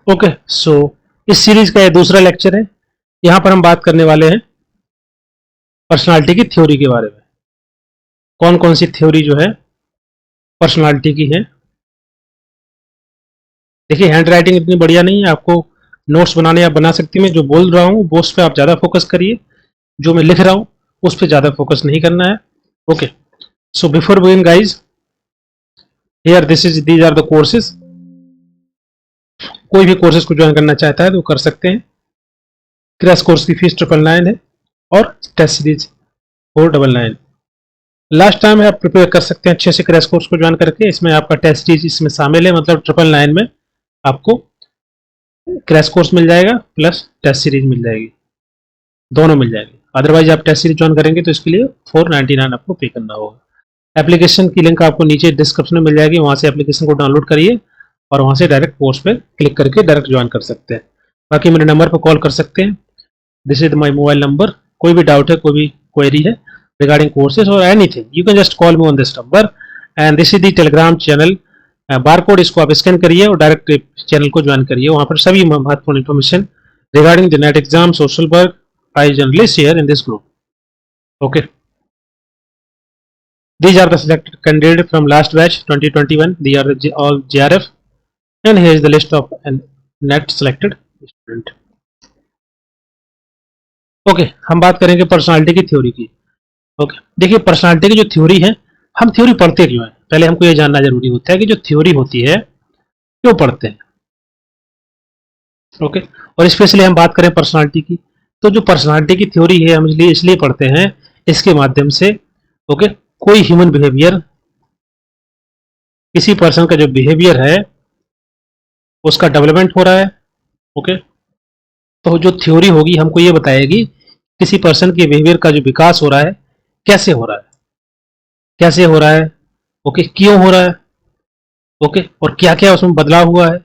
Okay, सो इस series का ये दूसरा लेक्चर है। यहाँ पर हम बात करने वाले हैं पर्सनालिटी की थ्योरी के बारे में। कौन कौन सी थ्योरी जो है पर्सनालिटी की है। देखिए, हैंड राइटिंग इतनी बढ़िया नहीं है, आपको नोट्स बनाने आप बना सकती हैं। मैं जो बोल रहा हूँ वो उस पर आप ज़्यादा फोकस करिए, जो मैं लिख रहा हूँ उस पर ज़्यादा फोकस नहीं करना है। Okay, so before begin guys, here these are the courses. कोई भी कोर्सेज को ज्वाइन करना चाहता है तो कर सकते हैं। क्रैश कोर्स की फीस 999 है और टेस्ट सीरीज 499। लास्ट टाइम आप प्रिपेयर कर सकते हैं अच्छे से क्रैश कोर्स को ज्वाइन करके। इसमें आपका टेस्ट सीरीज इसमें शामिल है, मतलब 999 में आपको क्रैश कोर्स मिल जाएगा प्लस टेस्ट सीरीज मिल जाएगी, दोनों मिल जाएगी। अदरवाइज आप टेस्ट सीरीज ज्वाइन करेंगे तो इसके लिए 499 आपको पे करना होगा। एप्लीकेशन की लिंक आपको नीचे डिस्क्रिप्शन में मिल जाएगी, वहाँ से एप्लीकेशन को डाउनलोड करिए और वहाँ से डायरेक्ट कोर्स पे क्लिक करके डायरेक्ट ज्वाइन कर सकते हैं। बाकी मेरे नंबर पर कॉल कर सकते हैं। This is my mobile number. कोई भी डाउट है, कोई भी क्वेरी है रिगार्डिंग कोर्सेज और anything, you can just call me on this number. And this is the Telegram channel. Bar code इसको आप स्कैन करिए और डायरेक्ट चैनल को ज्वाइन करिए। वहाँ पर सभी महत्वपूर्ण information regarding the net exam, social work I generally share in this group. Okay, these are the selected candidates from last batch 2021. They are all JRF, and here is the list of net selected student. Okay, हम बात करेंगे personality की theory की। Okay, देखिए personality की जो theory है, हम थ्योरी पढ़ते क्यों हैं, पहले हमको ये जानना जरूरी होता है कि जो थ्योरी होती है क्यों पढ़ते हैं। ओके, और स्पेशली हम बात करें पर्सनालिटी की, तो जो पर्सनालिटी की थ्योरी है हम इसलिए पढ़ते हैं, इसके माध्यम से ओके कोई ह्यूमन बिहेवियर, किसी पर्सन का जो बिहेवियर है उसका डेवलपमेंट हो रहा है। ओके, तो जो थ्योरी होगी हमको ये बताएगी किसी पर्सन के बिहेवियर का जो विकास हो रहा है कैसे हो रहा है, कैसे हो रहा है, ओके क्यों हो रहा है, ओके और क्या क्या उसमें बदलाव हुआ है।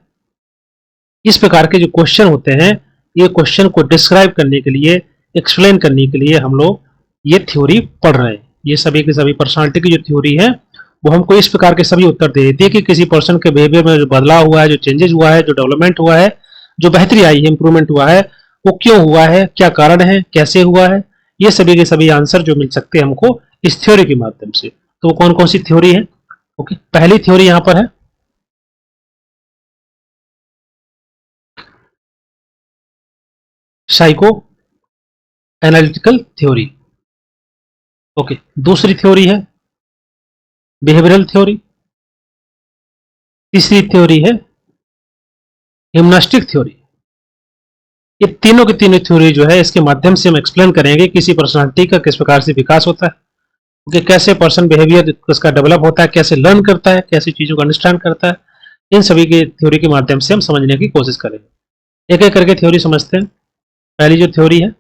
इस प्रकार के जो क्वेश्चन होते हैं, ये क्वेश्चन को डिस्क्राइब करने के लिए, एक्सप्लेन करने के लिए हम लोग ये थ्योरी पढ़ रहे हैं। ये सभी के सभी पर्सनालिटी की जो थ्योरी है वो हमको इस प्रकार के सभी उत्तर दे देती है कि किसी पर्सन के बिहेवियर में जो बदलाव हुआ है, जो चेंजेस हुआ है, जो डेवलपमेंट हुआ है, जो बेहतरी आई है, इंप्रूवमेंट हुआ है, वो क्यों हुआ है, क्या कारण है, कैसे हुआ है। ये सभी के सभी आंसर जो मिल सकते हैं हमको इस थ्योरी के माध्यम से। तो वो कौन कौन सी थ्योरी है। ओके, पहली थ्योरी यहां पर है साइको एनालिटिकल थ्योरी। ओके, दूसरी थ्योरी है बिहेवियरल थ्योरी। तीसरी थ्योरी है हिम्नास्टिक थ्योरी। ये तीनों की तीनों थ्योरी जो है इसके माध्यम से हम एक्सप्लेन करेंगे किसी पर्सनालिटी का किस प्रकार से विकास होता है, ओके कैसे पर्सन बिहेवियर उसका डेवलप होता है, कैसे लर्न करता है, कैसी चीजों को अंडरस्टैंड करता है। इन सभी के थ्योरी के माध्यम से हम समझने की कोशिश करेंगे। एक एक करके थ्योरी समझते हैं। पहली जो थ्योरी है,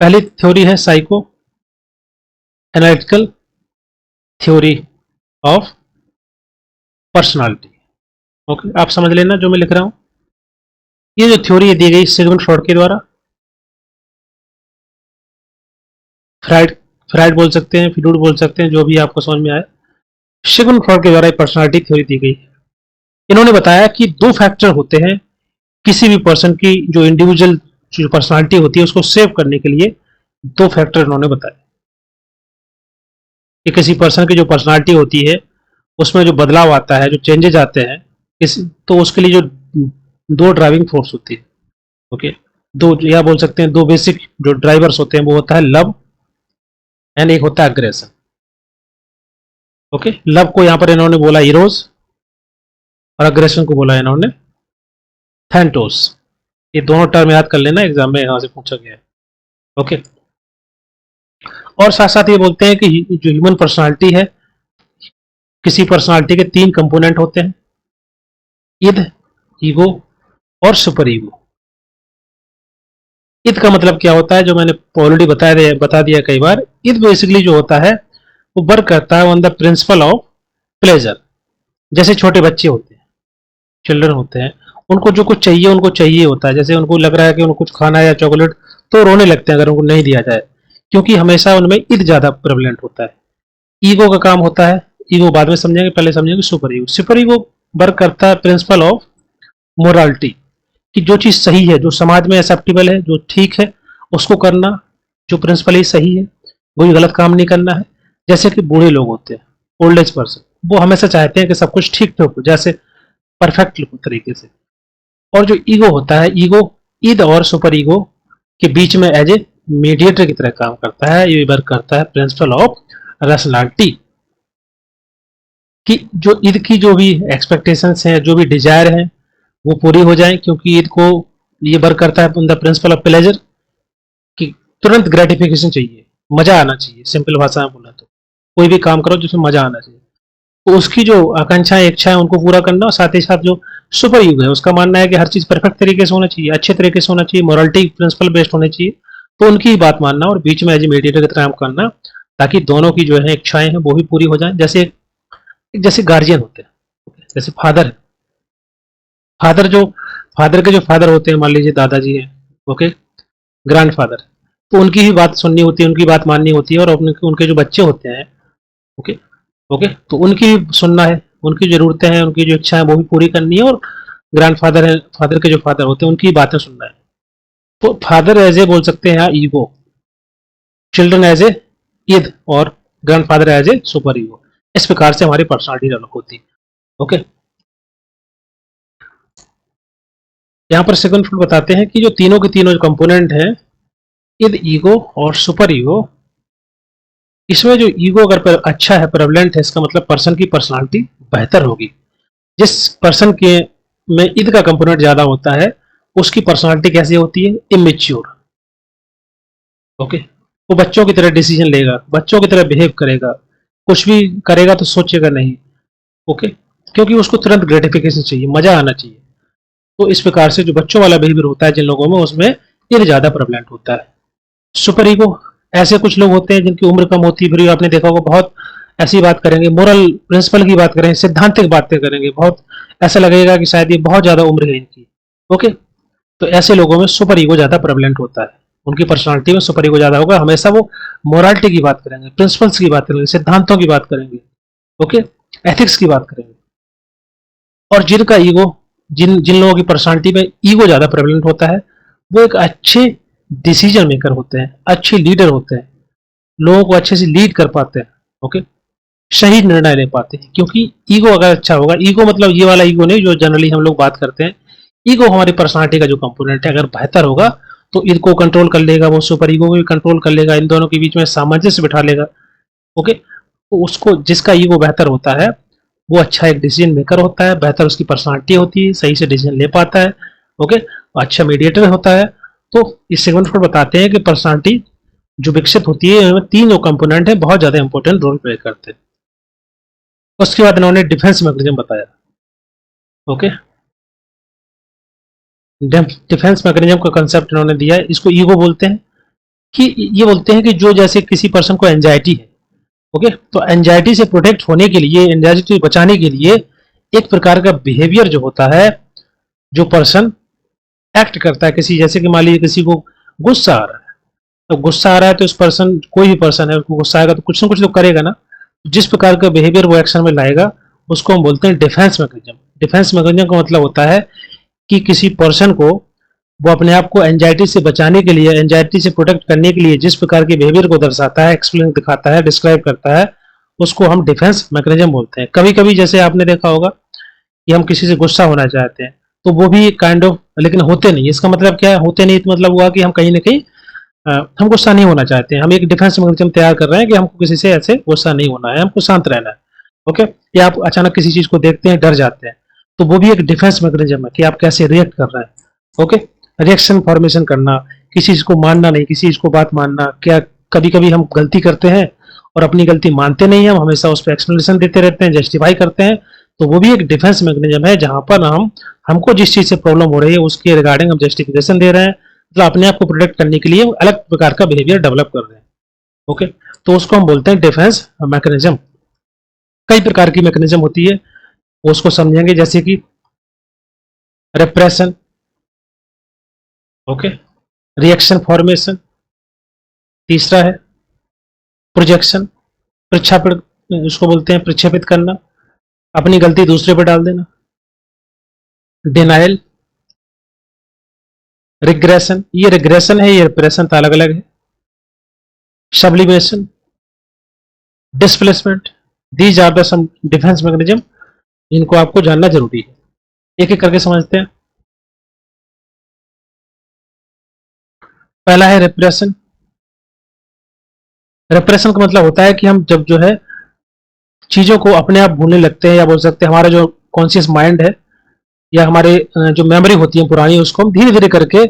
पहली थ्योरी है psycho analytical theory of personality. Okay, आप समझ लेना जो मैं लिख रहा हूं। ये जो थ्योरी दी गई सिगमंड फ्रॉइड के द्वारा, फ्राइड बोल सकते हैं, फ्रूड बोल सकते हैं, जो भी आपको समझ में आए। सिगमंड फ्रॉइड के द्वारा पर्सनालिटी थ्योरी दी गई। इन्होंने बताया कि दो फैक्टर होते हैं किसी भी पर्सन की जो इंडिविजुअल जो पर्सनालिटी होती है उसको सेव करने के लिए। दो फैक्टर इन्होंने बताया कि किसी पर्सन की जो पर्सनालिटी होती है उसमें जो बदलाव आता है, जो चेंजेस आते हैं तो उसके लिए जो दो ड्राइविंग फोर्स होती है। ओके, दो या बोल सकते हैं दो बेसिक जो ड्राइवर्स होते हैं, वो होता है लव एंड एक होता है अग्रेशन। ओके, लव को यहां पर इन्होंने बोला इरोस और अग्रेशन को बोला इन्होंने थैंटोस। ये दोनों टर्म याद कर लेना, एग्जाम में यहां से पूछा गया है। ओके, और साथ साथ ये बोलते हैं कि जो ह्यूमन पर्सनालिटी है, किसी पर्सनालिटी के तीन कंपोनेंट होते हैं, इद, ईगो और सुपर ईगो। इद का मतलब क्या होता है, जो मैंने ऑलरेडी बता दिया कई बार। इद बेसिकली जो होता है वो वर्क करता है on the principle of pleasure. जैसे छोटे बच्चे होते हैं, चिल्ड्रन होते हैं, उनको जो कुछ चाहिए उनको चाहिए होता है। जैसे उनको लग रहा है कि उनको कुछ खाना है या चॉकलेट, तो रोने लगते हैं अगर उनको नहीं दिया जाए, क्योंकि हमेशा उनमें इद ज्यादा प्रेवलेंट होता है। ईगो का काम होता है, ईगो बाद में समझेंगे, पहले समझेंगे super ego. Super ego work करता है प्रिंसिपल ऑफ मोरालिटी, कि जो चीज़ सही है, जो समाज में एक्सेप्टेबल है, जो ठीक है, उसको करना, जो प्रिंसिपली सही है, कोई गलत काम नहीं करना है। जैसे कि बूढ़े लोग होते हैं, ओल्ड एज पर्सन, वो हमेशा चाहते हैं कि सब कुछ ठीक ठाक हो, जैसे परफेक्ट तरीके से। और जो ईगो होता है, ईगो ईद और सुपर ईगो के बीच में एज ए मीडिएटर की तरह काम करता है। ये वर्क करता है प्रिंसिपल ऑफ रैशनैलिटी, कि जो ईद की जो भी एक्सपेक्टेशंस हैं, जो भी डिजायर हैं, वो पूरी हो जाएं, क्योंकि ईद को ये वर्क करता है द प्रिंसिपल ऑफ प्लेजर, कि तुरंत ग्रेटिफिकेशन चाहिए, मजा आना चाहिए। सिंपल भाषा में बोला तो कोई भी काम करो जिसमें मजा आना चाहिए, तो उसकी जो आकांक्षाएं, इच्छाएं, उनको पूरा करना। और साथ ही साथ जो सुपर युग है, उसका मानना है कि हर चीज परफेक्ट तरीके से होना चाहिए, अच्छे तरीके से होना चाहिए, मोरालिटी प्रिंसिपल बेस्ड होनी चाहिए। तो उनकी ही बात मानना और बीच में एज ए मीडिएटर की तरह काम करना, ताकि दोनों की जो है इच्छाएं हैं वो भी पूरी हो जाए। जैसे जैसे गार्जियन होते हैं, जैसे फादर है, फादर जो फादर के जो फादर होते हैं, मान लीजिए दादाजी हैं, ओके, ग्रैंड फादर, तो उनकी ही बात सुननी होती है, उनकी बात माननी होती है। और उनके जो बच्चे होते हैं, ओके, ओके, तो उनकी सुनना है, उनकी जरूरतें हैं, उनकी जो इच्छा है वो भी पूरी करनी है। और ग्रैंड फादर है, फादर के जो फादर होते हैं, उनकी बातें सुनना है। तो फादर एज ए बोल सकते हैं ego, children as a id, और grandfather as a super ego. इस प्रकार से हमारी पर्सनालिटी डेवलप होती है। ओके, यहाँ पर सेकंड फ्रूट बताते हैं कि जो तीनों के तीनों कंपोनेंट हैं, ईद, ईगो और सुपर ईगो, इसमें जो ईगो अगर अच्छा है, प्रेवलेंट है, इसका मतलब पर्सन की पर्सनालिटी बेहतर होगी। जिस पर्सन के में ईद का कंपोनेंट ज्यादा होता है, उसकी पर्सनालिटी कैसी होती है? इमेच्योर। ओके, वो बच्चों की तरह डिसीजन लेगा, बच्चों की तरह बिहेव करेगा, कुछ भी करेगा तो सोचेगा नहीं। ओके, क्योंकि उसको तुरंत ग्रेटिफिकेशन चाहिए, मजा आना चाहिए। तो इस प्रकार से जो बच्चों वाला बिहेवियर होता है जिन लोगों में, उसमें ईद ज्यादा प्रेवलेंट होता है। सुपर ईगो, ऐसे कुछ लोग होते हैं जिनकी उम्र कम होती है, फिर आपने देखा होगा बहुत ऐसी बात करेंगे, मोरल प्रिंसिपल की बात करेंगे, सिद्धांतिक बातें करेंगे, बहुत ऐसा लगेगा कि शायद ये बहुत ज्यादा उम्र है इनकी। ओके, तो ऐसे लोगों में सुपर ईगो ज्यादा प्रेवलेंट होता है, उनकी पर्सनालिटी में सुपर ईगो ज्यादा होगा। हमेशा वो मोरालिटी की बात करेंगे, प्रिंसिपल्स की बात करेंगे, सिद्धांतों की बात करेंगे, ओके, एथिक्स की बात करेंगे। और जिनका ईगो, जिन जिन लोगों की पर्सनालिटी में ईगो ज्यादा प्रेवलेंट होता है, वो एक अच्छे डिसीजन मेकर होते हैं, अच्छे लीडर होते हैं, लोगों को अच्छे से लीड कर पाते हैं। ओके, सही निर्णय ले पाते हैं, क्योंकि ईगो अगर अच्छा होगा, ईगो मतलब ये वाला ईगो नहीं जो जनरली हम लोग बात करते हैं, ईगो हमारी पर्सनालिटी का जो कंपोनेंट है, अगर बेहतर होगा तो ईद को कंट्रोल कर लेगा, वो सुपर ईगो को भी कंट्रोल कर लेगा, इन दोनों के बीच में सामंजस्य बिठा लेगा। ओके, तो उसको जिसका ईगो बेहतर होता है, वो अच्छा एक डिसीजन मेकर होता है, बेहतर उसकी पर्सनालिटी होती है, सही से डिसीजन ले पाता है। ओके, अच्छा मीडिएटर होता है। तो इस सेगमेंट पर बताते हैं कि पर्सनालिटी जो विकसित होती है, इनमें तीन जो कंपोनेंट है बहुत ज्यादा इंपॉर्टेंट रोल प्ले करते हैं। उसके बाद इन्होंने डिफेंस मैकेनिज्म बताया। ओके, डिफेंस मैकेनिज्म का कंसेप्ट इन्होंने दिया है, इसको ईगो बोलते हैं। कि ये बोलते हैं कि जो जैसे किसी पर्सन को एंजाइटी है, ओके, तो एंजाइटी से प्रोटेक्ट होने के लिए, एंजाइटी से बचाने के लिए एक प्रकार का बिहेवियर जो होता है, जो पर्सन एक्ट करता है किसी, जैसे कि मान लीजिए किसी को गुस्सा आ रहा है, तो गुस्सा आ रहा है तो इस पर्सन, कोई भी पर्सन है, उसको गुस्सा आएगा तो कुछ ना कुछ तो करेगा ना। जिस प्रकार का बिहेवियर वो एक्शन में लाएगा, उसको हम बोलते हैं डिफेंस मैकेनिज्म। डिफेंस मैकेनिज्म का मतलब होता है कि किसी पर्सन को, वो अपने आप को एंजाइटी से बचाने के लिए, एंजाइटी से प्रोटेक्ट करने के लिए जिस प्रकार के बिहेवियर को दर्शाता है, एक्सप्लेन दिखाता है, डिस्क्राइब करता है, उसको हम डिफेंस मैकेनिज्म बोलते हैं। कभी कभी जैसे आपने देखा होगा कि हम किसी से गुस्सा होना चाहते हैं, तो वो भी काइंड ऑफ, लेकिन होते नहीं। इसका मतलब क्या है? होते नहीं तो मतलब हुआ कि हम कहीं ना कहीं हम गुस्सा नहीं होना चाहते हैं, हम एक डिफेंस मैकेनिज्म तैयार कर रहे हैं कि हमको किसी से ऐसे गुस्सा नहीं होना है, हमको शांत रहना है। ओके, या आप अचानक किसी चीज को देखते हैं, डर जाते हैं, तो वो भी एक डिफेंस मैकेनिज्म है कि आप कैसे रिएक्ट कर रहे हैं। ओके, रिएक्शन फॉर्मेशन करना, किसी चीज को मानना नहीं, किसी चीज को बात मानना। क्या कभी कभी हम गलती करते हैं और अपनी गलती मानते नहीं, हम हमेशा उस पर एक्सप्लेनेशन देते रहते हैं, जस्टिफाई करते हैं, तो वो भी एक डिफेंस मैकेनिज्म है, जहां पर हमको जिस चीज से प्रॉब्लम हो रही है उसके रिगार्डिंग हम जस्टिफिकेशन दे रहे हैं, मतलब अपने आप को प्रोटेक्ट करने के लिए अलग प्रकार का बिहेवियर डेवलप कर रहे हैं। ओके, तो उसको हम बोलते हैं डिफेंस मैकेनिज्म। कई प्रकार की मैकेनिज्म होती है, वो उसको समझेंगे, जैसे कि रिप्रेशन, ओके, रिएक्शन फॉर्मेशन, तीसरा है प्रोजेक्शन, प्रक्षेपण, उसको बोलते हैं प्रक्षेपित करना, अपनी गलती दूसरे पर डाल देना, डिनाइल, रिग्रेशन, ये रिग्रेशन है, ये रिप्रेशन अलग अलग है। Sublimation, displacement, these are the some defence mechanism, इनको आपको जानना जरूरी है। एक एक करके समझते हैं। पहला है रिप्रेशन। रिप्रेशन का मतलब होता है कि हम जब जो है चीजों को अपने आप भूलने लगते हैं, या बोल सकते हैं हमारा जो कॉन्शियस माइंड है या हमारे जो मेमोरी होती है पुरानी, उसको हम धीरे धीरे करके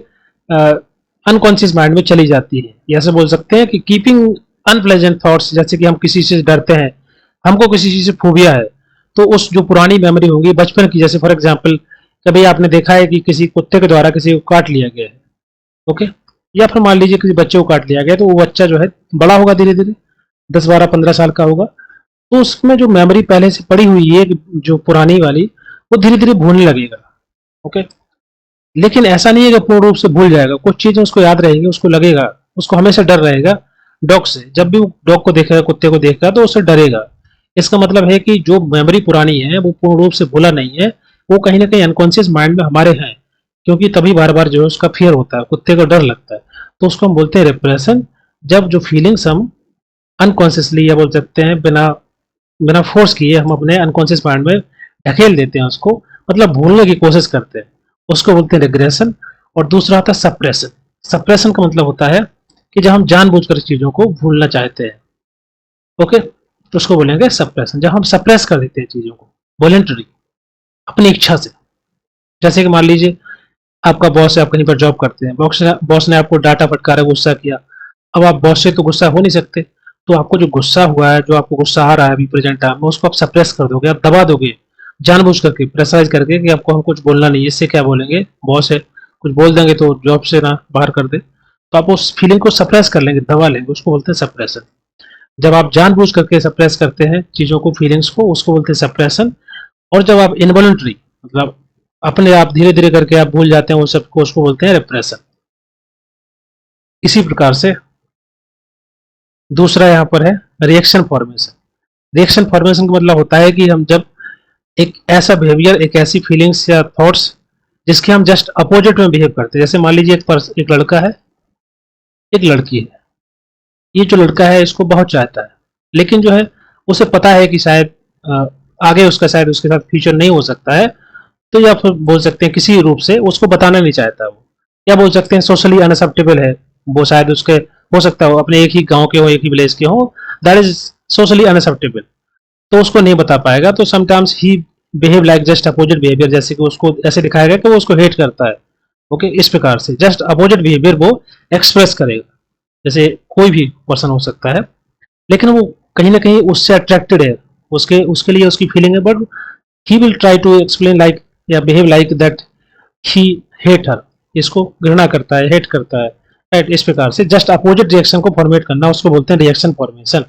अनकॉन्शियस माइंड में चली जाती है। ऐसे बोल सकते हैं कि कीपिंग अनप्लेजेंट थॉट्स, जैसे कि हम किसी चीज से डरते हैं, हमको किसी चीज से फोबिया है, तो उस जो पुरानी मेमोरी होगी बचपन की, जैसे फॉर एग्जाम्पल कभी आपने देखा है कि किसी कुत्ते के द्वारा किसी को काट लिया गया है, ओके, या फिर मान लीजिए किसी बच्चे को काट लिया गया, तो वो बच्चा जो है बड़ा होगा धीरे धीरे, 10 12 15 साल का होगा, तो उसमें जो मेमोरी पहले से पड़ी हुई है जो पुरानी वाली, वो धीरे धीरे भूलने लगेगा, ओके। लेकिन ऐसा नहीं है कि पूर्ण रूप से भूल जाएगा, कुछ चीजें उसको याद रहेंगी, उसको लगेगा, उसको हमेशा डर रहेगा डॉग से। जब भी वो डॉग को देखेगा, कुत्ते को देखेगा, तो उससे डरेगा। इसका मतलब है कि जो मेमोरी पुरानी है वो पूर्ण रूप से भूला नहीं है, वो कहीं ना कहीं अनकॉन्शियस माइंड में हमारे हैं, क्योंकि तभी बार बार जो है उसका फियर होता है, कुत्ते को डर लगता है, तो उसको हम बोलते हैं रिप्रेशन। जब जो फीलिंग्स हम अनकॉन्शियसली, या बोल सकते हैं बिना बिना फोर्स किए, हम अपने अनकॉन्शियस माइंड में ढकेल देते हैं उसको, मतलब भूलने की कोशिश करते हैं, उसको बोलते हैं रिग्रेशन। और दूसरा होता है सप्रेशन। सप्रेशन का मतलब होता है कि जब हम जानबूझकर चीजों को भूलना चाहते हैं, ओके, तो उसको बोलेंगे सप्रेशन। जब हम सप्रेस कर देते हैं चीजों को वॉलेंटरी, अपनी इच्छा से, जैसे कि मान लीजिए आपका बॉस है, आप कहीं पर जॉब करते हैं, बॉस ने आपको डांटा फटकारा, गुस्सा किया। अब आप बॉस से तो गुस्सा हो नहीं सकते, तो आपको जो गुस्सा हुआ है, जो आपको गुस्सा आ रहा है अभी प्रेजेंट टाइम में, उसको आप सप्रेस कर दोगे, आप दबा दोगे, जानबूझ करके प्रेशराइज करके कि आपको हम कुछ बोलना नहीं है। इससे क्या बोलेंगे, बॉस है, कुछ बोल देंगे तो जॉब से ना बाहर कर दे, तो आप उस फीलिंग को सप्रेस कर लेंगे, दबा लेंगे, उसको बोलते हैं सप्रेशन। जब आप जानबूझ करके सप्रेस करते हैं चीजों को, फीलिंग्स को, उसको बोलते हैं सप्रेशन। और जब आप इनवॉलंटरी, मतलब अपने आप धीरे धीरे करके आप भूल जाते हैं वो सबको, उसको बोलते हैं रिप्रेशन। इसी प्रकार से दूसरा यहाँ पर है रिएक्शन फॉर्मेशन। रिएक्शन फॉर्मेशन का मतलब होता है कि हम जब एक ऐसा बिहेवियर, एक ऐसी फीलिंग्स या थॉट्स जिसके हम जस्ट अपोजिट में बिहेव करते हैं, जैसे मान लीजिए एक लड़का है, एक लड़की है। ये जो लड़का है इसको बहुत चाहता है, लेकिन जो है उसे पता है कि शायद आगे उसका शायद उसके साथ फ्यूचर नहीं हो सकता है, तो या फिर बोल सकते हैं किसी रूप से उसको बताना नहीं चाहता वो, या बोल सकते हैं सोशली अनएक्सेप्टेबल है वो, शायद उसके हो सकता हो अपने एक ही गांव के हो, एक ही विलेज के हो, दैट इज सोशली अनएक्सेप्टेबल, तो उसको नहीं बता पाएगा। तो sometimes he behave like just opposite behaviour, जैसे कि उसको ऐसे दिखाएगा कि वो उसको हेट करता है, ओके। इस प्रकार से जस्ट अपोजिट बिहेवियर वो एक्सप्रेस करेगा, जैसे कोई भी पर्सन हो सकता है, लेकिन वो कहीं ना कहीं उससे अट्रैक्टेड है, उसके उसके लिए उसकी फीलिंग है, but he will try to explain like या behave like that he hate her, इसको घृणा करता है, हेट करता है, राइट। इस प्रकार से जस्ट अपोजिट रिएक्शन को फॉर्मेट करना, उसको बोलते हैं रिएक्शन फॉर्मेशन।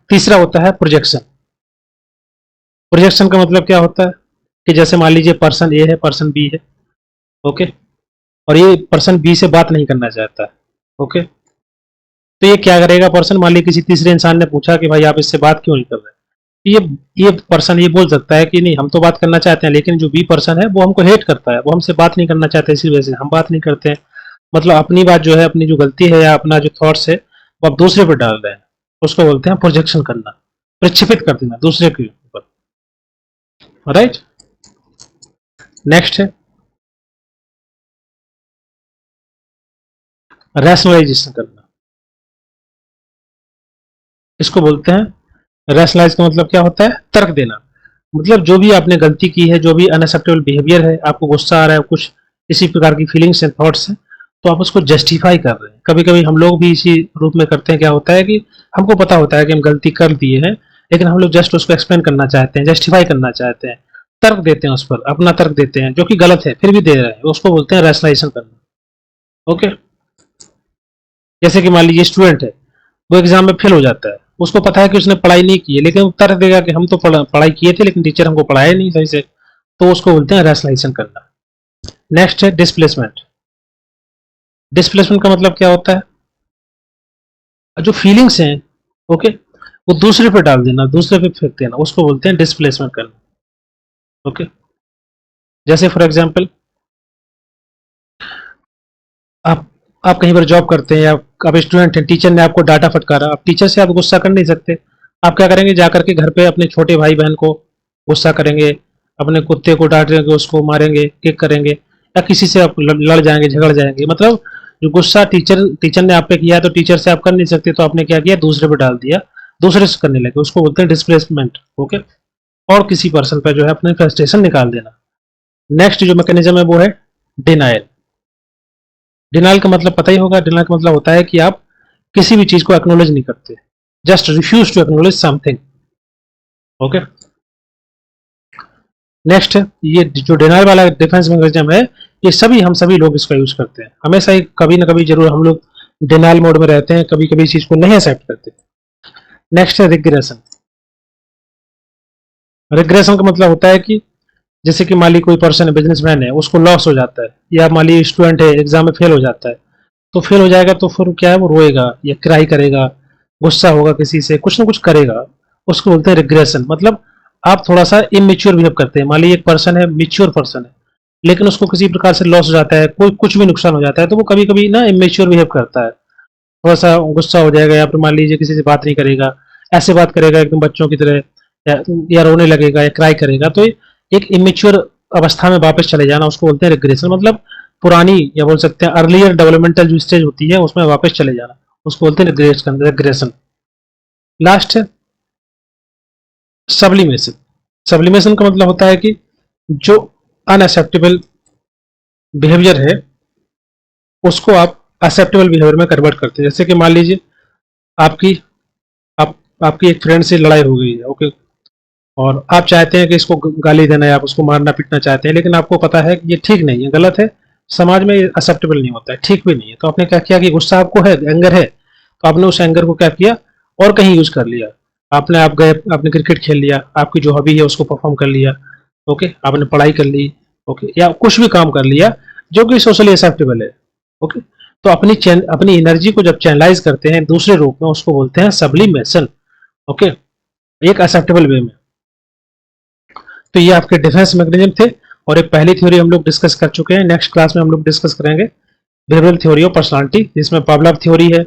तीसरा होता है प्रोजेक्शन। प्रोजेक्शन का मतलब क्या होता है कि जैसे मान लीजिए पर्सन ए है, पर्सन बी है, ओके, और ये पर्सन बी से बात नहीं करना चाहता है, ओके, तो ये क्या करेगा पर्सन, मान लीजिए किसी तीसरे इंसान ने पूछा कि भाई आप इससे बात क्यों नहीं कर रहे, ये पर्सन ये बोल सकता है कि नहीं, हम तो बात करना चाहते हैं, लेकिन जो बी पर्सन है वो हमको हेट करता है, वो हमसे बात नहीं करना चाहते, इसी वजह से हम बात नहीं करते हैं। मतलब अपनी बात जो है, अपनी जो गलती है या अपना जो थॉट्स है, वो आप दूसरे पर डाल रहे हैं, उसको बोलते हैं प्रोजेक्शन करना, प्रक्षेपित कर देना दूसरे के ऊपर, राइट। नेक्स्ट है रैशनलाइजेशन करना। इसको बोलते हैं रैशनलाइज का मतलब क्या होता है, तर्क देना। मतलब जो भी आपने गलती की है, जो भी अनएक्सेप्टेबल बिहेवियर है, आपको गुस्सा आ रहा है, कुछ इसी प्रकार की फीलिंग्स हैं, थॉट्स हैं, तो आप उसको जस्टिफाई कर रहे हैं। कभी कभी हम लोग भी इसी रूप में करते हैं। क्या होता है कि हमको पता होता है कि हम गलती कर दिए हैं, लेकिन हम लोग जस्ट उसको एक्सप्लेन करना चाहते हैं, जस्टिफाई करना चाहते हैं, तर्क देते हैं, उस पर अपना तर्क देते हैं, जो कि गलत है फिर भी दे रहे हैं, उसको बोलते हैं रैशनलाइजेशन करना, ओके। जैसे कि मान लीजिए स्टूडेंट है, वो एग्जाम में फेल हो जाता है, उसको पता है कि उसने पढ़ाई नहीं की है, लेकिन वो तर्क देगा कि हम तो पढ़ाई किए थे, लेकिन टीचर हमको पढ़ाया नहीं सही से, तो उसको बोलते हैं रैशनलाइजेशन करना। नेक्स्ट है डिस्प्लेसमेंट। डिस्प्लेसमेंट का मतलब क्या होता है, जो फीलिंग्स हैं, ओके, वो दूसरे पे डाल देना, दूसरे पे फेंक देना, उसको बोलते हैं डिस्प्लेसमेंट करना, ओके। जैसे फॉर एग्जाम्पल आप आप कहीं पर जॉब करते हैं या आप स्टूडेंट हैं, टीचर ने आपको डांटा फटकारा, अब टीचर से आप गुस्सा कर नहीं सकते। आप क्या करेंगे, जा करके घर पे अपने छोटे भाई बहन को गुस्सा करेंगे, अपने कुत्ते को डांटेंगे, उसको मारेंगे, किक करेंगे, या किसी से आप लड़ जाएंगे, झगड़ जाएंगे। मतलब जो गुस्सा टीचर टीचर ने आप पे किया है, तो टीचर से आप कर नहीं सकते, तो आपने क्या किया, दूसरे पे डाल दिया, दूसरे से करने लगे, उसको बोलते हैं डिस्प्लेसमेंट। ओके, और किसी पर्सन पे जो है अपनी फ्रस्ट्रेशन निकाल देना। नेक्स्ट जो मैकेनिज्म है वो है डिनायल। डिनायल का मतलब पता ही होगा, डिनायल का मतलब होता है कि आप किसी भी चीज को एक्नोलेज नहीं करते, just refuse to acknowledge something. Okay, next ये जो डिनायल वाला डिफेंस मैकेनिज्म है, ये हम सभी लोग इसका यूज करते हैं हमेशा ही, कभी ना कभी जरूर हम लोग डिनायल मोड में रहते हैं, कभी कभी चीज को नहीं एक्सेप्ट करते। नेक्स्ट है रिग्रेशन। रिग्रेशन का मतलब होता है कि जैसे कि मान ली कोई पर्सन है, बिजनेसमैन है, उसको लॉस हो जाता है, या मान ली स्टूडेंट है, एग्जाम में फेल हो जाता है, तो फेल हो जाएगा तो फिर क्या है, वो रोएगा या क्राई करेगा, गुस्सा होगा, किसी से कुछ ना कुछ करेगा, उसको बोलते हैं रिग्रेशन। मतलब आप थोड़ा सा इमेच्योर बिहेव करते हैं। मान ली एक पर्सन है, मेच्योर पर्सन है, लेकिन उसको किसी प्रकार से लॉस हो जाता है, कोई कुछ भी नुकसान हो जाता है, तो वो कभी कभी ना इमेच्योर बिहेव करता है, थोड़ा सा गुस्सा हो जाएगा, या फिर मान लीजिए किसी से बात नहीं करेगा, ऐसे बात करेगा एकदम बच्चों की तरह, या रोने लगेगा या क्राई करेगा, तो एक इमेच्योर अवस्था में वापस चले जाना, उसको बोलते हैं रिग्रेशन। मतलब पुरानी, या बोल सकते हैं अर्लियर डेवलपमेंटल जो स्टेज होती है उसमें वापस चले जाना, उसको बोलते हैं रिग्रेशन। लास्ट है सब्लिमेशन। सब्लिमेशन का मतलब होता है कि जो अनएक्सेप्टेबल बिहेवियर है उसको आप एक्सेप्टेबल बिहेवियर में कन्वर्ट करते हैं। जैसे कि मान लीजिए आपकी आप आपकी एक फ्रेंड से लड़ाई हो गई है, ओके, और आप चाहते हैं कि इसको गाली देना है, आप उसको मारना पीटना चाहते हैं, लेकिन आपको पता है कि ये ठीक नहीं है, गलत है, समाज में एक्सेप्टेबल नहीं होता है, ठीक भी नहीं है। तो आपने क्या किया कि गुस्सा आपको है, एंगर है, तो आपने उस एंगर को क्या किया, और कहीं यूज कर लिया। आप गए, आपने क्रिकेट खेल लिया, आपकी जो हॉबी है उसको परफॉर्म कर लिया, ओके, आपने पढ़ाई कर ली, ओके, या कुछ भी काम कर लिया जो कि सोशली एक्सेप्टेबल है। ओके, तो अपनी एनर्जी को जब चैनलाइज करते हैं दूसरे रूप में, उसको बोलते हैं सब्लिमेशन। ओके, एक एक्सेप्टेबल वे में। तो ये आपके डिफेंस मैकेनिज्म थे, और एक पहली थ्योरी हम लोग डिस्कस कर चुके हैं। नेक्स्ट क्लास में हम लोग डिस्कस करेंगे बिहेवियरल थ्योरी ऑफ पर्सनालिटी, जिसमें पावलोव थ्योरी है।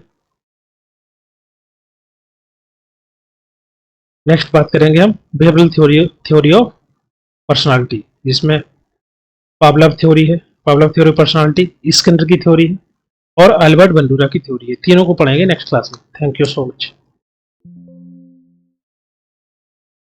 नेक्स्ट बात करेंगे हम बिहेवियरल थ्योरी ऑफ पर्सनालिटी, जिसमें पावलोव थ्योरी है, Pavlov theory of personality, Skinner की थ्योरी है, और अल्बर्ट बंडूरा की थ्योरी है। तीनों को पढ़ेंगे नेक्स्ट क्लास में। Thank you so much.